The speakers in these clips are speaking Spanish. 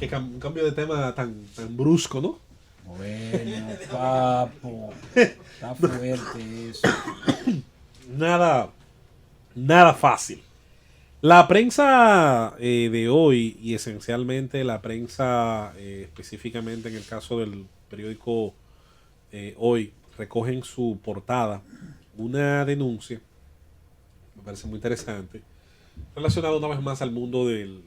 un cambio de tema tan brusco, ¿no? Bueno, papo, está fuerte eso. Nada fácil. La prensa de hoy, y esencialmente la prensa específicamente en el caso del periódico Hoy, recoge en su portada una denuncia, me parece muy interesante, relacionada una vez más al mundo del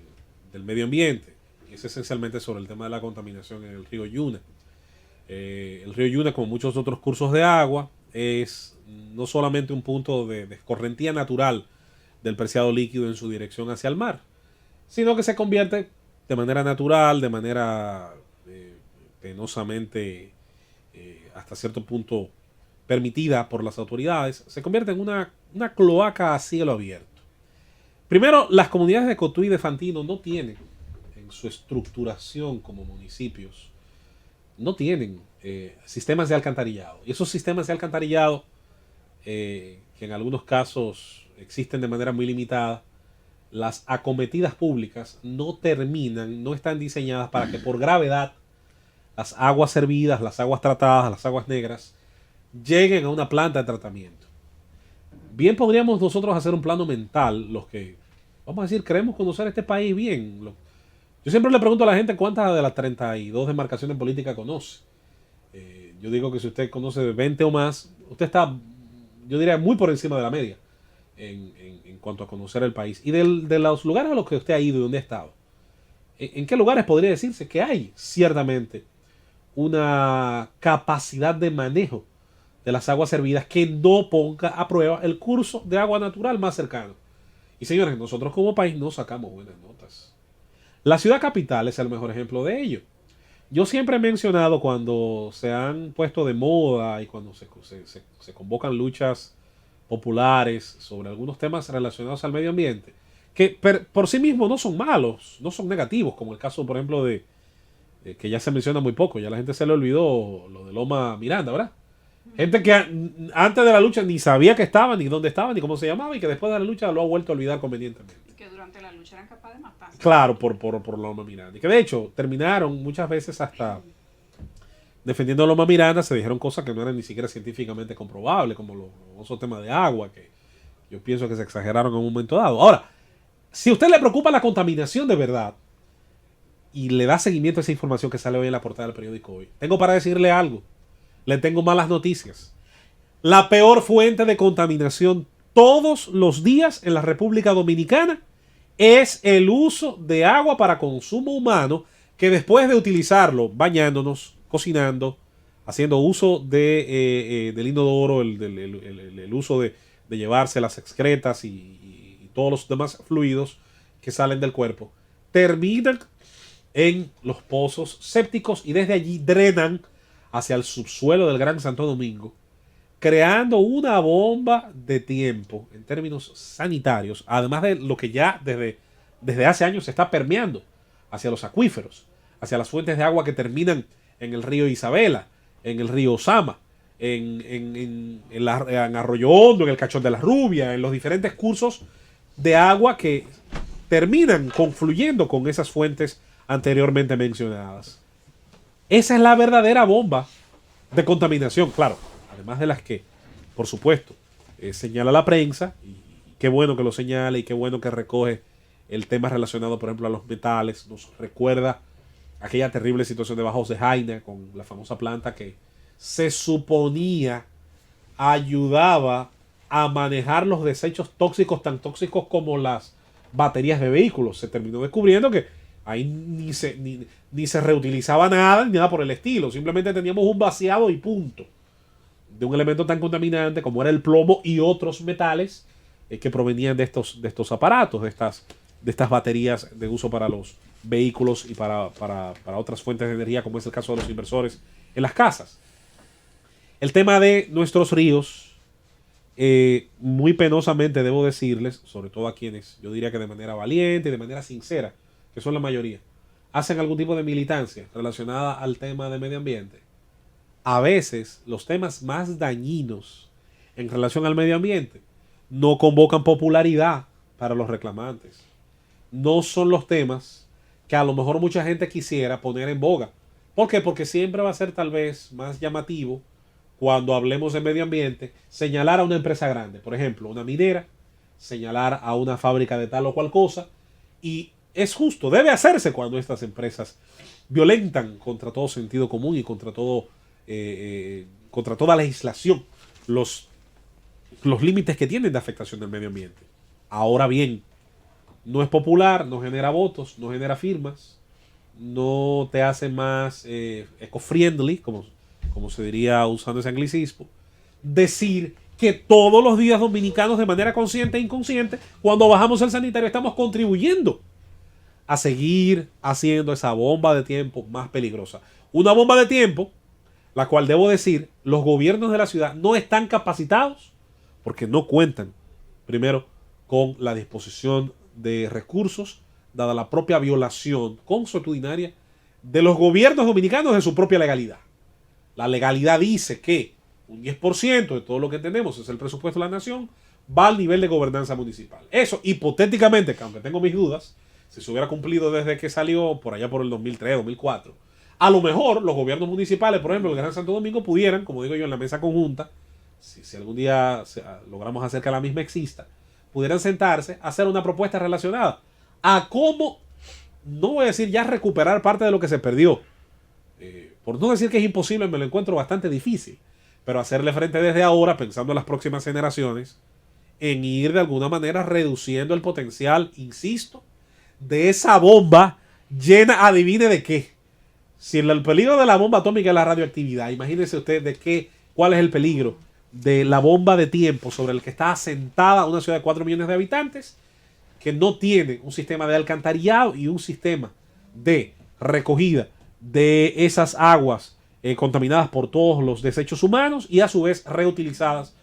medio ambiente. Y es esencialmente sobre el tema de la contaminación en el río Yuna. El río Yuna, como muchos otros cursos de agua, es no solamente un punto de escorrentía natural del preciado líquido en su dirección hacia el mar, sino que se convierte de manera natural, de manera penosamente hasta cierto punto permitida por las autoridades, se convierte en una cloaca a cielo abierto. Primero, las comunidades de Cotuí y de Fantino no tienen, en su estructuración como municipios, no tienen sistemas de alcantarillado. Y esos sistemas de alcantarillado, que en algunos casos existen de manera muy limitada, las acometidas públicas no están diseñadas para que por gravedad las aguas servidas, las aguas tratadas, las aguas negras, lleguen a una planta de tratamiento. Bien podríamos nosotros hacer un plano mental, los que, vamos a decir, queremos conocer este país bien. Yo siempre le pregunto a la gente cuántas de las 32 demarcaciones políticas conoce. Yo digo que si usted conoce 20 o más, usted está, yo diría, muy por encima de la media en cuanto a conocer el país. Y de los lugares a los que usted ha ido y donde ha estado, ¿en qué lugares podría decirse que hay ciertamente una capacidad de manejo de las aguas servidas que no ponga a prueba el curso de agua natural más cercano? Y señores, nosotros como país no sacamos buenas notas. La ciudad capital es el mejor ejemplo de ello. Yo siempre he mencionado cuando se han puesto de moda y cuando se convocan luchas populares sobre algunos temas relacionados al medio ambiente, que por sí mismos no son malos, no son negativos, como el caso, por ejemplo, de que ya se menciona muy poco, ya la gente se le olvidó lo de Loma Miranda, ¿verdad? Gente que antes de la lucha ni sabía que estaba, ni dónde estaba, ni cómo se llamaba, y que después de la lucha lo ha vuelto a olvidar convenientemente. Que durante la lucha eran capaces de matarse. Claro, por Loma Miranda. Y que de hecho terminaron muchas veces hasta defendiendo a Loma Miranda, se dijeron cosas que no eran ni siquiera científicamente comprobables, como los famosos temas de agua, que yo pienso que se exageraron en un momento dado. Ahora, si a usted le preocupa la contaminación de verdad y le da seguimiento a esa información que sale hoy en la portada del periódico Hoy, tengo para decirle algo. Le tengo malas noticias. La peor fuente de contaminación todos los días en la República Dominicana es el uso de agua para consumo humano, que después de utilizarlo bañándonos, cocinando, haciendo uso del inodoro, el uso de llevarse las excretas y todos los demás fluidos que salen del cuerpo, terminan en los pozos sépticos y desde allí drenan hacia el subsuelo del Gran Santo Domingo, creando una bomba de tiempo en términos sanitarios, además de lo que ya desde hace años se está permeando hacia los acuíferos, hacia las fuentes de agua que terminan en el río Isabela, en el río Osama, en Arroyo Hondo, en el Cachón de la Rubia, en los diferentes cursos de agua que terminan confluyendo con esas fuentes anteriormente mencionadas. Esa es la verdadera bomba de contaminación, claro, además de las que, por supuesto, señala la prensa, y qué bueno que lo señala y qué bueno que recoge el tema relacionado, por ejemplo, a los metales. Nos recuerda aquella terrible situación de Bajos de Jaina con la famosa planta que se suponía ayudaba a manejar los desechos tóxicos, tan tóxicos como las baterías de vehículos. Se terminó descubriendo que ahí ni se reutilizaba nada, ni nada por el estilo. Simplemente teníamos un vaciado y punto. De un elemento tan contaminante como era el plomo y otros metales que provenían de estos aparatos, de estas baterías de uso para los vehículos y para otras fuentes de energía, como es el caso de los inversores en las casas. El tema de nuestros ríos, muy penosamente debo decirles, sobre todo a quienes yo diría que de manera valiente y de manera sincera, que son la mayoría, hacen algún tipo de militancia relacionada al tema de medio ambiente. A veces los temas más dañinos en relación al medio ambiente no convocan popularidad para los reclamantes. No son los temas que a lo mejor mucha gente quisiera poner en boga. ¿Por qué? Porque siempre va a ser tal vez más llamativo cuando hablemos de medio ambiente señalar a una empresa grande, por ejemplo, una minera, señalar a una fábrica de tal o cual cosa, y es justo, debe hacerse cuando estas empresas violentan contra todo sentido común y contra toda legislación los límites que tienen de afectación del medio ambiente. Ahora bien, no es popular, no genera votos, no genera firmas, no te hace más eco-friendly, como se diría usando ese anglicismo, decir que todos los días dominicanos de manera consciente e inconsciente, cuando bajamos el sanitario, estamos contribuyendo a seguir haciendo esa bomba de tiempo más peligrosa. Una bomba de tiempo, la cual debo decir, los gobiernos de la ciudad no están capacitados porque no cuentan, primero, con la disposición de recursos, dada la propia violación consuetudinaria de los gobiernos dominicanos de su propia legalidad. La legalidad dice que un 10% de todo lo que tenemos es el presupuesto de la nación, va al nivel de gobernanza municipal. Eso, hipotéticamente, que aunque tengo mis dudas, si se hubiera cumplido desde que salió por allá por el 2003, 2004, a lo mejor los gobiernos municipales, por ejemplo, el Gran Santo Domingo, pudieran, como digo yo, en la mesa conjunta, si algún día logramos hacer que la misma exista, pudieran sentarse a hacer una propuesta relacionada a cómo, no voy a decir ya recuperar parte de lo que se perdió, por no decir que es imposible, me lo encuentro bastante difícil, pero hacerle frente desde ahora, pensando en las próximas generaciones, en ir de alguna manera reduciendo el potencial, insisto, de esa bomba llena, adivine de qué. Si el peligro de la bomba atómica es la radioactividad, imagínense usted cuál es el peligro de la bomba de tiempo sobre el que está asentada una ciudad de 4 millones de habitantes que no tiene un sistema de alcantarillado y un sistema de recogida de esas aguas contaminadas por todos los desechos humanos y a su vez reutilizadas,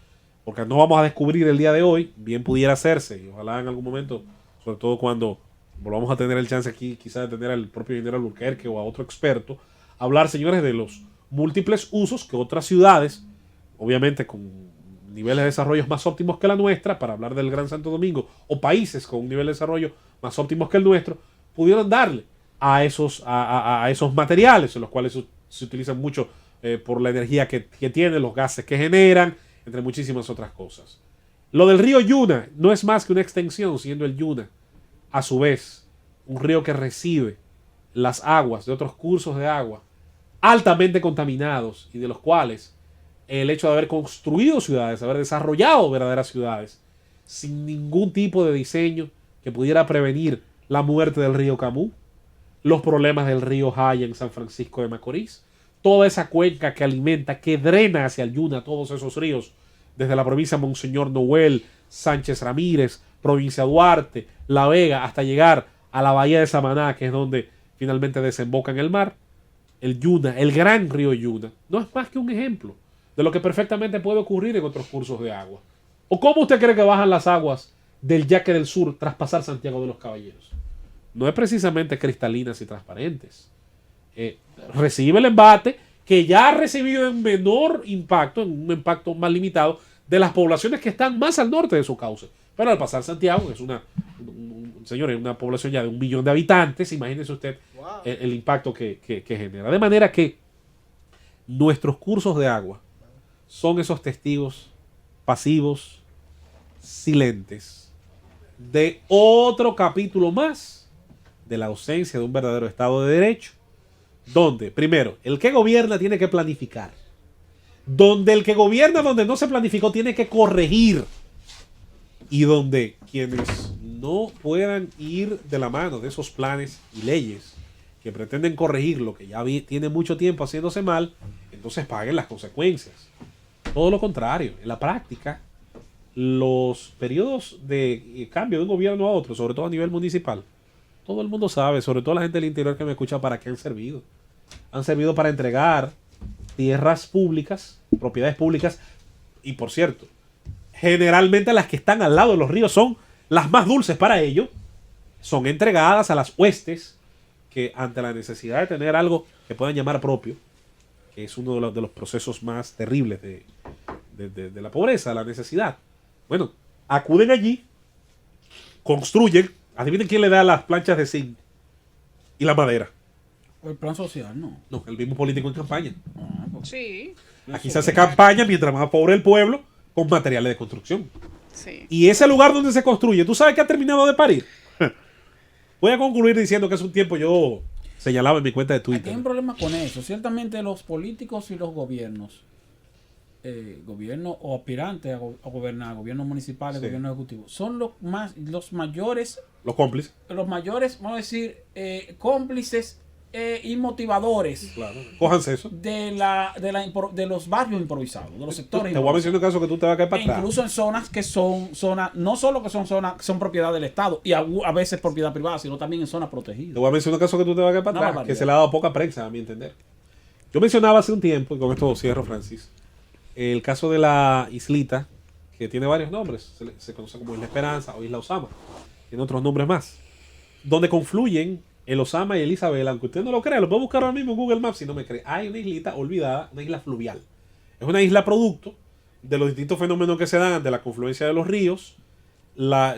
porque no vamos a descubrir el día de hoy, bien pudiera hacerse, y ojalá en algún momento, sobre todo cuando volvamos a tener el chance aquí quizás de tener al propio ingeniero Alburquerque o a otro experto, hablar, señores, de los múltiples usos que otras ciudades, obviamente con niveles de desarrollo más óptimos que la nuestra, para hablar del Gran Santo Domingo, o países con un nivel de desarrollo más óptimos que el nuestro, pudieron darle a esos materiales, en los cuales se utilizan mucho por la energía que tienen, los gases que generan, entre muchísimas otras cosas. Lo del río Yuna no es más que una extensión, siendo el Yuna, a su vez, un río que recibe las aguas de otros cursos de agua altamente contaminados y de los cuales el hecho de haber construido ciudades, haber desarrollado verdaderas ciudades, sin ningún tipo de diseño que pudiera prevenir la muerte del río Camus, los problemas del río Jaya en San Francisco de Macorís, toda esa cuenca que alimenta, que drena hacia el Yuna todos esos ríos, desde la provincia Monseñor Noel, Sánchez Ramírez, provincia Duarte, La Vega, hasta llegar a la bahía de Samaná, que es donde finalmente desemboca en el mar. El Yuna, el gran río Yuna, no es más que un ejemplo de lo que perfectamente puede ocurrir en otros cursos de agua. ¿O cómo usted cree que bajan las aguas del Yaque del Sur tras pasar Santiago de los Caballeros? No es precisamente cristalinas y transparentes. Recibe el embate que ya ha recibido en menor impacto, en un impacto más limitado, de las poblaciones que están más al norte de su cauce. Pero al pasar Santiago, que es una población ya de 1 millón de habitantes, imagínese usted el impacto que genera. De manera que nuestros cursos de agua son esos testigos pasivos, silentes, de otro capítulo más de la ausencia de un verdadero Estado de Derecho, donde, primero, el que gobierna tiene que planificar, donde el que gobierna donde no se planificó tiene que corregir, y donde quienes no puedan ir de la mano de esos planes y leyes que pretenden corregir lo que ya tiene mucho tiempo haciéndose mal, entonces paguen las consecuencias. Todo lo contrario, en la práctica, los periodos de cambio de un gobierno a otro, sobre todo a nivel municipal, todo el mundo sabe, sobre todo la gente del interior que me escucha, para qué han servido. Han servido para entregar tierras públicas, propiedades públicas, y por cierto, generalmente las que están al lado de los ríos son las más dulces para ello, son entregadas a las huestes que, ante la necesidad de tener algo que puedan llamar propio, que es uno de los procesos más terribles de la pobreza, la necesidad, bueno, acuden allí, construyen, adivinen quién le da las planchas de zinc Y la madera. El plan social, no. No, el mismo político en campaña. Ah, pues, Sí, Aquí se hace campaña mientras más pobre el pueblo con materiales de construcción. sí. Y ese lugar donde se construye, ¿tú sabes que ha terminado de parir? Voy a concluir diciendo que hace un tiempo yo señalaba en mi cuenta de aquí hay Twitter. un problema con eso. Ciertamente los políticos y los gobiernos, gobierno o aspirantes a gobernar, gobiernos municipales, Sí. gobiernos ejecutivos, son los mayores, Los cómplices. vamos a decir, cómplices y motivadores Claro. Cójanse eso. de los barrios improvisados, de los sectores Te voy a mencionar un caso que tú te vas a caer para e atrás. incluso en zonas que son zonas, no solo que son zonas que son propiedad del Estado y a veces propiedad privada, sino también en zonas Te protegidas. voy a mencionar un caso que tú te vas a caer para Una atrás, barbaridad. que se le ha dado poca prensa, a mi entender. Yo mencionaba hace un tiempo, y con esto cierro, Francis, el caso de la islita, que tiene varios nombres. Se conoce como Isla Esperanza o Isla Osama. Tiene otros nombres más. Donde confluyen el Osama y el Isabel, aunque usted no lo crea, lo puede buscar ahora mismo en Google Maps si no me cree. Hay una islita olvidada, una isla fluvial. Es una isla producto de los distintos fenómenos que se dan ante la confluencia de los ríos.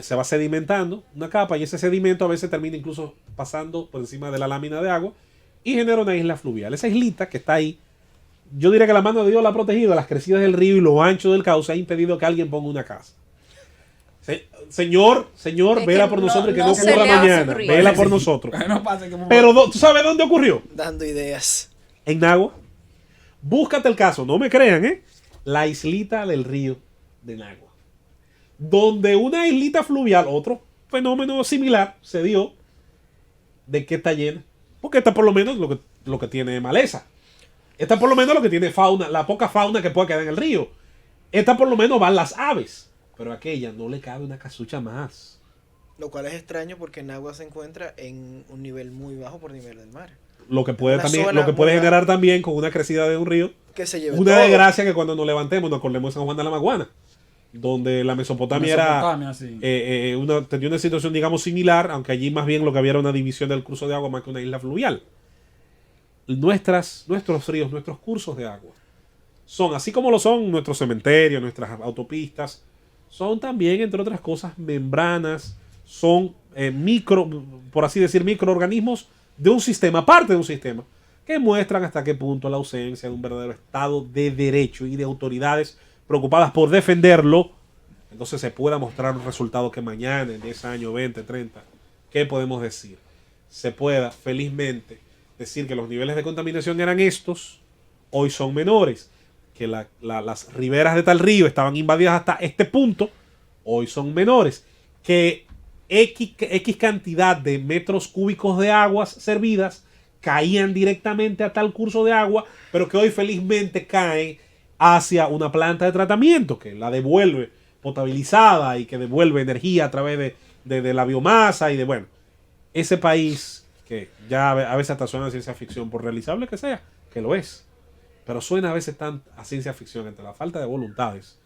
Se va sedimentando una capa y ese sedimento a veces termina incluso pasando por encima de la lámina de agua y genera una isla fluvial. Esa islita que está ahí, yo diría que la mano de Dios la ha protegido. Las crecidas del río y lo ancho del cauce ha impedido que alguien ponga una casa. Señor, Es vela que por no- nosotros y que no no se ocurra le ha mañana. ocurrido. Vela por nosotros. No pasa que Pero ¿tú sabes dónde ocurrió? Dando ideas. En Nagua. Búscate el caso, no me crean, ¿eh? La islita del río de Nagua. Donde una islita fluvial, otro fenómeno similar, se dio de que está llena. Porque esta por lo menos lo que tiene maleza. Esta por lo menos lo que tiene fauna, la poca fauna que puede quedar en el río. Esta por lo menos van las aves. Pero a aquella no le cabe una casucha más. Lo cual es extraño porque Nagua se encuentra en un nivel muy bajo por nivel del mar. Lo que puede, Una también, zona lo que puede muy generar también con una crecida de un río. Que se lleve Una todo. desgracia que cuando nos levantemos nos acordemos de San Juan de la Maguana, donde la Mesopotamia, Mesopotamia, sí. tenía una situación, digamos, similar, aunque allí más bien lo que había era una división del curso de agua más que una isla fluvial. Nuestros ríos, nuestros cursos de agua, son, así como lo son nuestros cementerios, nuestras autopistas, son también, entre otras cosas, membranas, son por así decir, microorganismos de un sistema, parte de un sistema, que muestran hasta qué punto la ausencia de un verdadero Estado de derecho y de autoridades preocupadas por defenderlo, entonces se pueda mostrar un resultado que mañana, en 10 años, 20, 30, ¿qué podemos decir? Se pueda, felizmente, decir que los niveles de contaminación eran estos, hoy son menores, que las riberas de tal río estaban invadidas hasta este punto, hoy son menores, que X cantidad de metros cúbicos de aguas servidas caían directamente a tal curso de agua, pero que hoy felizmente caen hacia una planta de tratamiento que la devuelve potabilizada y que devuelve energía a través de la biomasa y de, bueno, ese país que ya a veces hasta suena a ciencia ficción, por realizable que sea, que lo es, pero suena a veces tan a ciencia ficción entre la falta de voluntades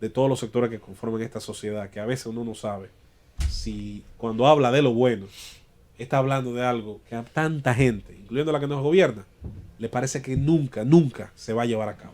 de todos los sectores que conforman esta sociedad, que a veces uno no sabe si cuando habla de lo bueno está hablando de algo que a tanta gente, incluyendo la que nos gobierna, le parece que nunca se va a llevar a cabo.